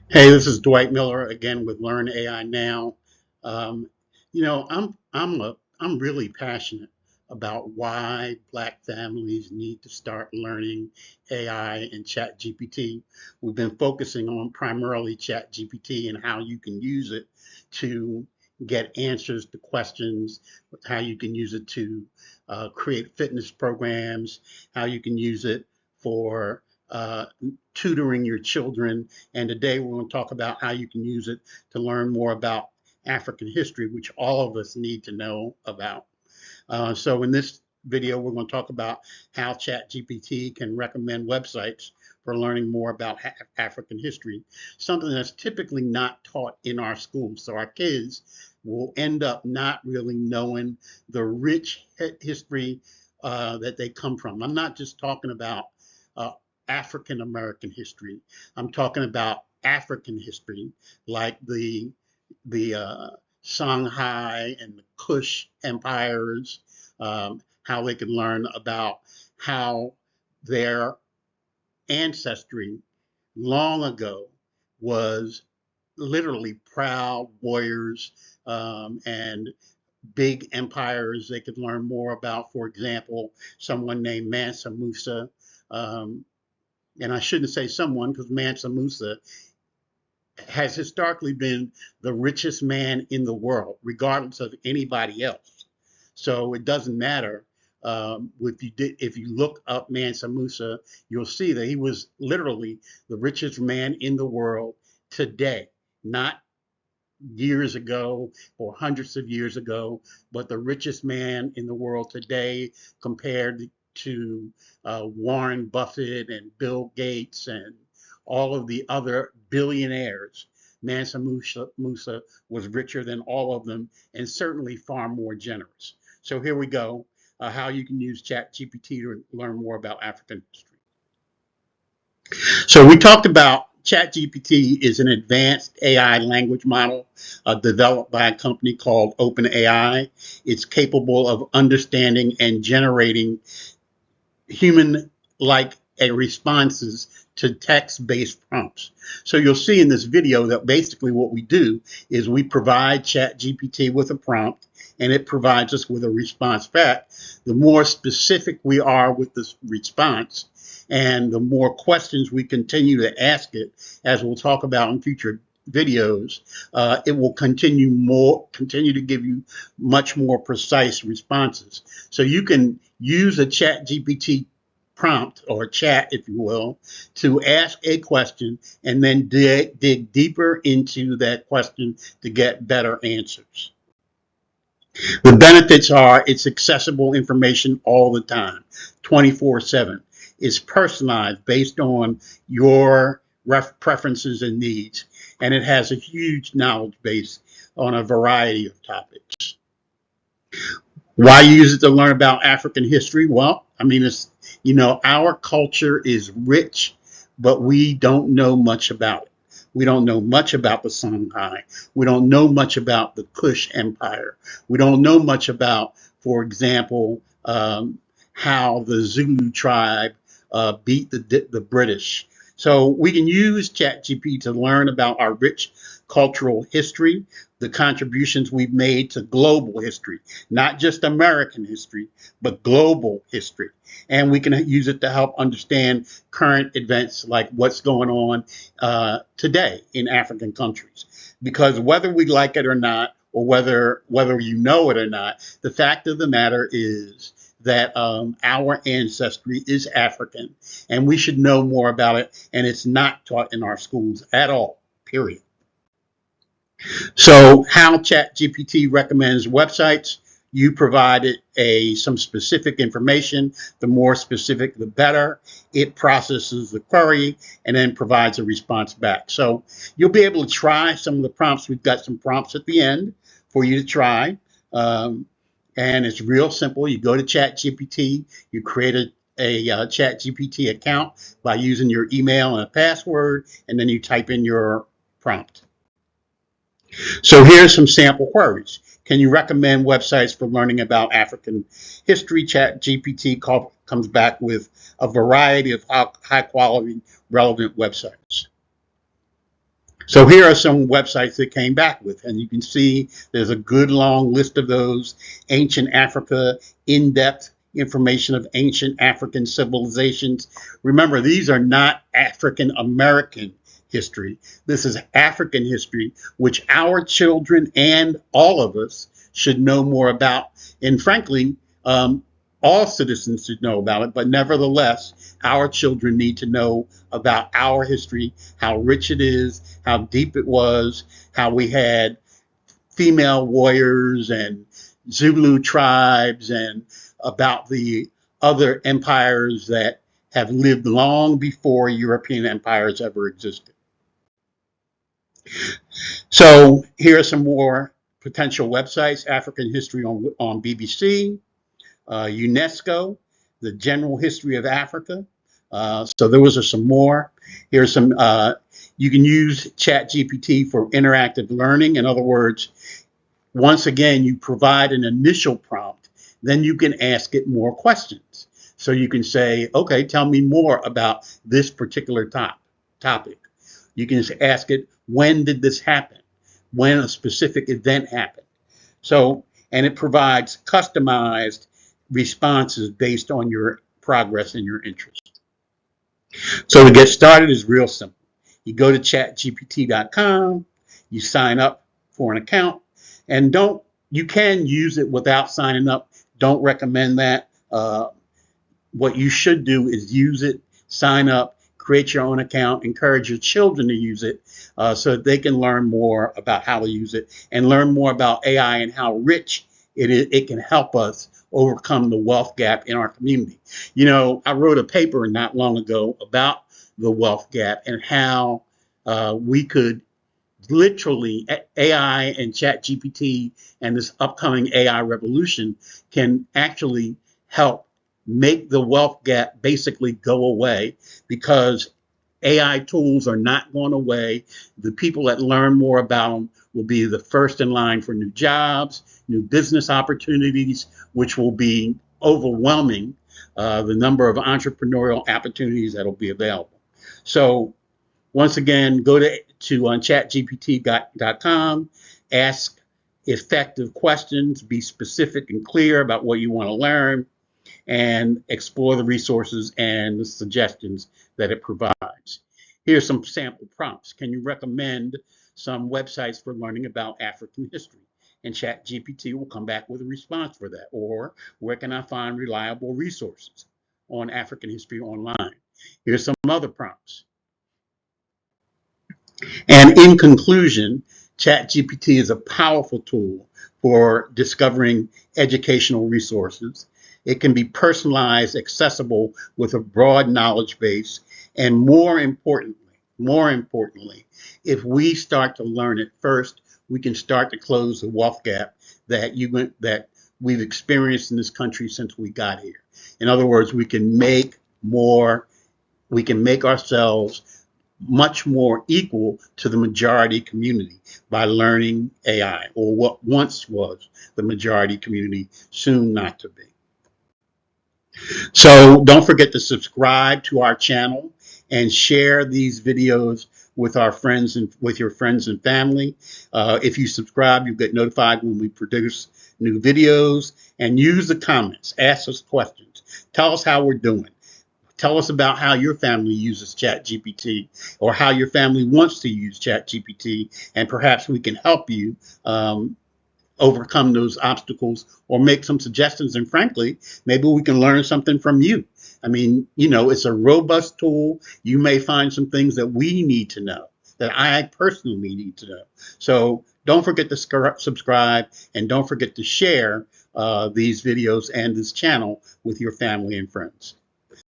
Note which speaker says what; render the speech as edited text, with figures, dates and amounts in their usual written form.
Speaker 1: Hey, this is Dwight Miller again with Learn AI Now. Um, I'm really passionate about why Black families need to start learning AI and ChatGPT. We've been focusing on primarily ChatGPT and how you can use it to get answers to questions, how you can use it to create fitness programs, how you can use it for tutoring your children. And today we're going to talk about how you can use it to learn more about African history, which all of us need to know about. So in this video, we're going to talk about how ChatGPT can recommend websites for learning more about African history, something that's typically not taught in our schools. So our kids will end up not really knowing the rich history that they come from. I'm not just talking about uh, African American history. I'm talking about African history, like the Songhai and the Kush empires, how they can learn about how their ancestry long ago was literally proud warriors and big empires. They could learn more about, for example, someone named Mansa Musa. Um, and I shouldn't say someone because Mansa Musa has historically been the richest man in the world, regardless of anybody else. So it doesn't matter. If you look up Mansa Musa, you'll see that he was literally the richest man in the world today, not years ago or hundreds of years ago, but the richest man in the world today compared to Warren Buffett and Bill Gates and all of the other billionaires. Mansa Musa was richer than all of them and certainly far more generous. So here we go, how you can use ChatGPT to learn more about African history. So we talked about ChatGPT is an advanced AI language model developed by a company called OpenAI. It's capable of understanding and generating human-like responses to text-based prompts. So you'll see in this video that basically what we do is we provide ChatGPT with a prompt and it provides us with a response back. The more specific we are with this response and the more questions we continue to ask it, as we'll talk about in future videos, it will continue to give you much more precise responses. So you can use a chat GPT prompt or chat, if you will, to ask a question and then dig deeper into that question to get better answers. The benefits are it's accessible information all the time, 24/7. It's personalized based on your preferences and needs, and it has a huge knowledge base on a variety of topics. Why use it to learn about African history? Well, I mean, our culture is rich, but we don't know much about it. We don't know much about the Songhai. We don't know much about the Kush Empire. We don't know much about, for example, how the Zulu tribe beat the British. So we can use ChatGPT to learn about our rich cultural history, the contributions we've made to global history, not just American history, but global history. And we can use it to help understand current events like what's going on today in African countries. Because whether we like it or not, or whether you know it or not, the fact of the matter is that our ancestry is African, and we should know more about it. And it's not taught in our schools at all. Period. So how ChatGPT recommends websites, you provided some specific information. The more specific, the better. It processes the query and then provides a response back. So you'll be able to try some of the prompts. We've got some prompts at the end for you to try. Um, and it's real simple. You go to ChatGPT, you create a ChatGPT account by using your email and a password, and then you type in your prompt. So here's some sample queries. Can you recommend websites for learning about African history? ChatGPT comes back with a variety of high quality, relevant websites. So here are some websites that came back with, and you can see there's a good long list of those. Ancient Africa, in-depth information of ancient African civilizations. Remember, these are not African American history. This is African history, which our children and all of us should know more about. And frankly, all citizens should know about it, but nevertheless, our children need to know about our history, how rich it is, how deep it was, how we had female warriors and Zulu tribes, and about the other empires that have lived long before European empires ever existed. So here are some more potential websites: African History on BBC, UNESCO, the General History of Africa. So those are some more. Here's some, you can use ChatGPT for interactive learning. In other words, once again, you provide an initial prompt, then you can ask it more questions. So you can say, okay, tell me more about this particular topic. You can ask it, when did this happen? When a specific event happened? So, and it provides customized responses based on your progress and your interest. So to get started is real simple. You go to chatgpt.com, you sign up for an account, and you can use it without signing up. Don't recommend that. What you should do is use it, sign up, create your own account, encourage your children to use it so that they can learn more about how to use it and learn more about AI and how rich it can help us overcome the wealth gap in our community. You know, I wrote a paper not long ago about the wealth gap and how we could literally AI and ChatGPT and this upcoming AI revolution can actually help make the wealth gap basically go away, because AI tools are not going away. The people that learn more about them will be the first in line for new jobs, new business opportunities, which will be overwhelming the number of entrepreneurial opportunities that will be available. So once again, go to chatgpt.com, ask effective questions, be specific and clear about what you want to learn, and explore the resources and the suggestions that it provides. Here's some sample prompts. Can you recommend some websites for learning about African history? And ChatGPT will come back with a response for that. Or where can I find reliable resources on African history online? Here's some other prompts. And in conclusion, ChatGPT is a powerful tool for discovering educational resources. It can be personalized, accessible with a broad knowledge base, and more importantly, if we start to learn it first, we can start to close the wealth gap that we've experienced in this country since we got here. In other words, we can make ourselves much more equal to the majority community by learning AI, or what once was the majority community, soon not to be. So don't forget to subscribe to our channel and share these videos with our friends and with your friends and family. If you subscribe, you'll get notified when we produce new videos, and use the comments, ask us questions, tell us how we're doing. Tell us about how your family uses ChatGPT, or how your family wants to use ChatGPT, and perhaps we can help you overcome those obstacles or make some suggestions. And frankly, maybe we can learn something from you. I mean, you know, it's a robust tool. You may find some things that we need to know, that I personally need to know. So don't forget to subscribe, and don't forget to share these videos and this channel with your family and friends.